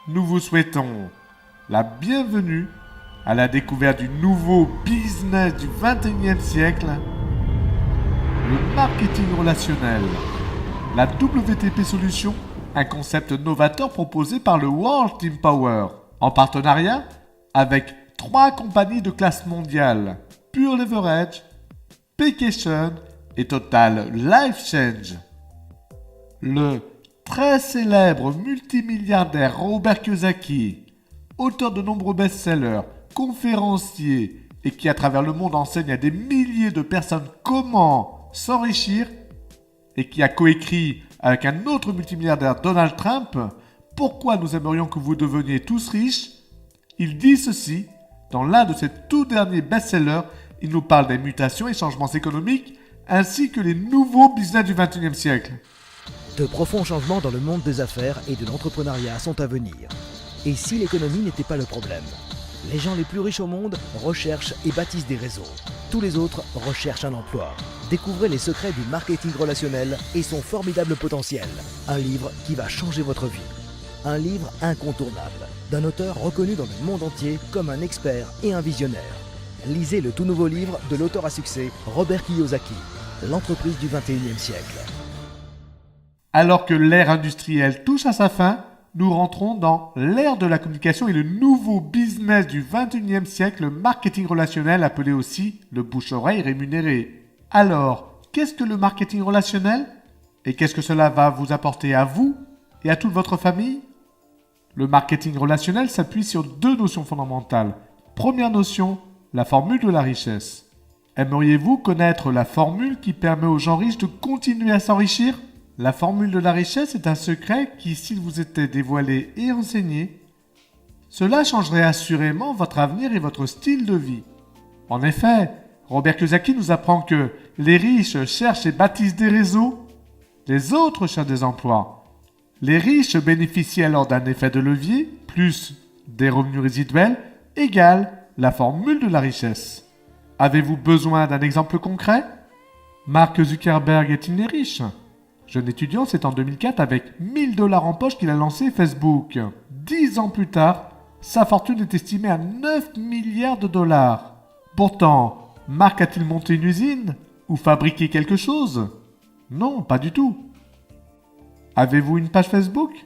nous vous souhaitons la bienvenue à la découverte du nouveau business du 21e siècle, le marketing relationnel. La WTP Solution, un concept novateur proposé par le World Team Power, en partenariat avec 3 compagnies de classe mondiale, Pure Leverage, Paycation et Total Life Change. Le très célèbre multimilliardaire Robert Kiyosaki, auteur de nombreux best-sellers, conférencier et qui à travers le monde enseigne à des milliers de personnes comment s'enrichir et qui a coécrit avec un autre multimilliardaire Donald Trump pourquoi nous aimerions que vous deveniez tous riches, il dit ceci dans l'un de ses tout derniers best-sellers. Il nous parle des mutations et changements économiques ainsi que les nouveaux business du 21e siècle. De profonds changements dans le monde des affaires et de l'entrepreneuriat sont à venir. Et si l'économie n'était pas le problème? Les gens les plus riches au monde recherchent et bâtissent des réseaux. Tous les autres recherchent un emploi. Découvrez les secrets du marketing relationnel et son formidable potentiel. Un livre qui va changer votre vie. Un livre incontournable, d'un auteur reconnu dans le monde entier comme un expert et un visionnaire. Lisez le tout nouveau livre de l'auteur à succès Robert Kiyosaki, L'entreprise du 21e siècle. Alors que l'ère industrielle touche à sa fin, nous rentrons dans l'ère de la communication et le nouveau business du 21e siècle, le marketing relationnel, appelé aussi le bouche-oreille rémunéré. Alors, qu'est-ce que le marketing relationnel? Et qu'est-ce que cela va vous apporter à vous et à toute votre famille? Le marketing relationnel s'appuie sur 2 notions fondamentales. Première notion, la formule de la richesse. Aimeriez-vous connaître la formule qui permet aux gens riches de continuer à s'enrichir? La formule de la richesse est un secret qui, s'il vous était dévoilé et enseigné, cela changerait assurément votre avenir et votre style de vie. En effet, Robert Kiyosaki nous apprend que les riches cherchent et bâtissent des réseaux, les autres cherchent des emplois. Les riches bénéficient alors d'un effet de levier, plus des revenus résiduels, égale la formule de la richesse. Avez-vous besoin d'un exemple concret? Mark Zuckerberg est-il né riche? Jeune étudiant, c'est en 2004 avec 1000 $ en poche qu'il a lancé Facebook. 10 ans plus tard, sa fortune est estimée à 9 milliards de dollars. Pourtant, Mark a-t-il monté une usine ou fabriqué quelque chose? Non, pas du tout. Avez-vous une page Facebook?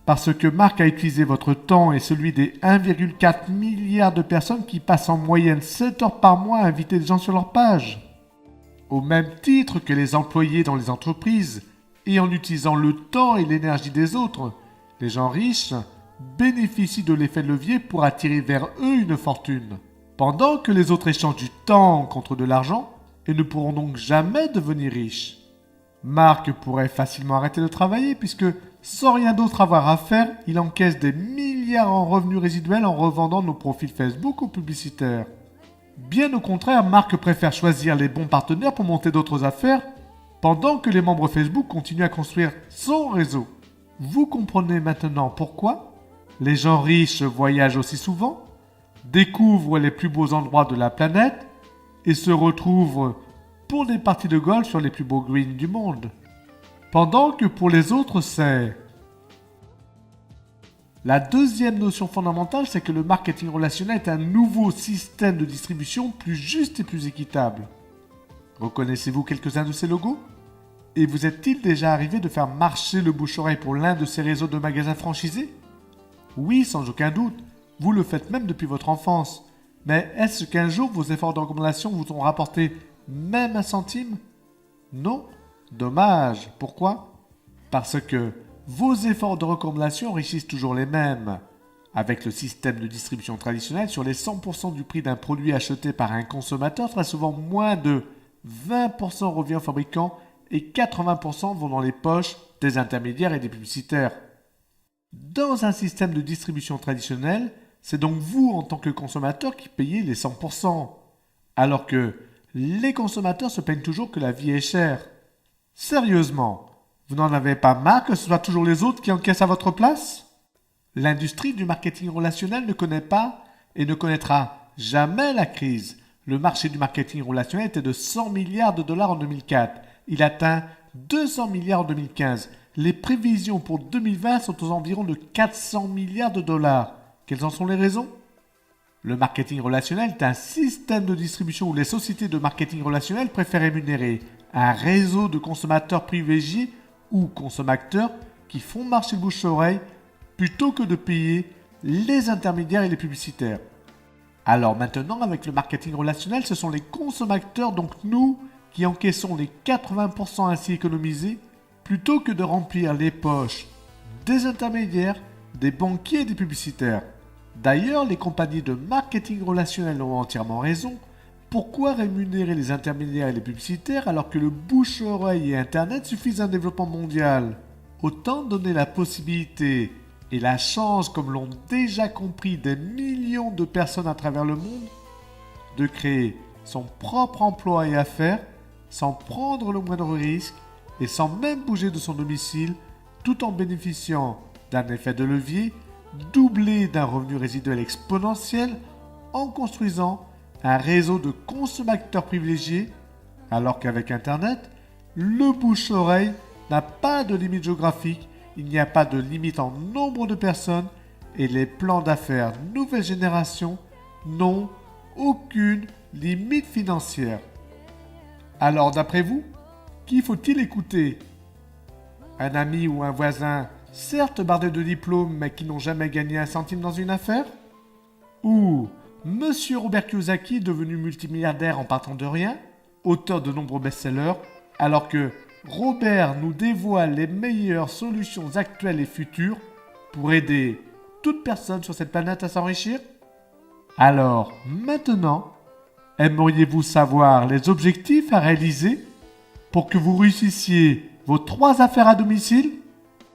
Parce que Mark a utilisé votre temps et celui des 1,4 milliard de personnes qui passent en moyenne 7 heures par mois à inviter des gens sur leur page. Au même titre que les employés dans les entreprises, et en utilisant le temps et l'énergie des autres, les gens riches bénéficient de l'effet de levier pour attirer vers eux une fortune. Pendant que les autres échangent du temps contre de l'argent et ne pourront donc jamais devenir riches. Mark pourrait facilement arrêter de travailler puisque, sans rien d'autre avoir à faire, il encaisse des milliards en revenus résiduels en revendant nos profils Facebook aux publicitaires. Bien au contraire, Mark préfère choisir les bons partenaires pour monter d'autres affaires pendant que les membres Facebook continuent à construire son réseau. Vous comprenez maintenant pourquoi les gens riches voyagent aussi souvent, découvrent les plus beaux endroits de la planète et se retrouvent pour des parties de golf sur les plus beaux greens du monde. Pendant que pour les autres, c'est... La deuxième notion fondamentale, c'est que le marketing relationnel est un nouveau système de distribution plus juste et plus équitable. Reconnaissez-vous quelques-uns de ces logos? Et vous est-il déjà arrivé de faire marcher le bouche-oreille pour l'un de ces réseaux de magasins franchisés? Oui, sans aucun doute. Vous le faites même depuis votre enfance. Mais est-ce qu'un jour vos efforts de recommandation vous ont rapporté même 1 centime? Non. Dommage. Pourquoi? Parce que vos efforts de recommandation enrichissent toujours les mêmes. Avec le système de distribution traditionnel, sur les 100% du prix d'un produit acheté par un consommateur, très souvent moins de 20% revient au fabricant et 80% vont dans les poches des intermédiaires et des publicitaires. Dans un système de distribution traditionnel, c'est donc vous en tant que consommateur qui payez les 100%, alors que les consommateurs se plaignent toujours que la vie est chère. Sérieusement, vous n'en avez pas marre que ce soit toujours les autres qui encaissent à votre place? L'industrie du marketing relationnel ne connaît pas et ne connaîtra jamais la crise. Le marché du marketing relationnel était de 100 milliards de dollars en 2004. Il atteint 200 milliards en 2015. les prévisions pour 2020 sont aux environs de 400 milliards de dollars. Quelles en sont les raisons ? Le marketing relationnel est un système de distribution où les sociétés de marketing relationnel préfèrent rémunérer un réseau de consommateurs privilégiés ou consommateurs qui font marcher le bouche-oreille plutôt que de payer les intermédiaires et les publicitaires. Alors maintenant, avec le marketing relationnel, ce sont les consommateurs, donc nous, qui encaissons les 80% ainsi économisés plutôt que de remplir les poches des intermédiaires, des banquiers et des publicitaires. D'ailleurs, les compagnies de marketing relationnel ont entièrement raison. Pourquoi rémunérer les intermédiaires et les publicitaires alors que le bouche-oreille et Internet suffisent à un développement mondial ? Autant donner la possibilité et la chance, comme l'ont déjà compris des millions de personnes à travers le monde, de créer son propre emploi et affaires sans prendre le moindre risque et sans même bouger de son domicile, tout en bénéficiant d'un effet de levier doublé d'un revenu résiduel exponentiel en construisant un réseau de consommateurs privilégiés, alors qu'avec Internet, le bouche-oreille n'a pas de limite géographique, il n'y a pas de limite en nombre de personnes et les plans d'affaires nouvelle génération n'ont aucune limite financière. Alors d'après vous, qui faut-il écouter ? Un ami ou un voisin, certes bardé de diplômes mais qui n'ont jamais gagné un centime dans une affaire ? Ou Monsieur Robert Kiyosaki, devenu multimilliardaire en partant de rien, auteur de nombreux best-sellers, alors que Robert nous dévoile les meilleures solutions actuelles et futures pour aider toute personne sur cette planète à s'enrichir ? Alors, maintenant, aimeriez-vous savoir les objectifs à réaliser pour que vous réussissiez vos 3 affaires à domicile ?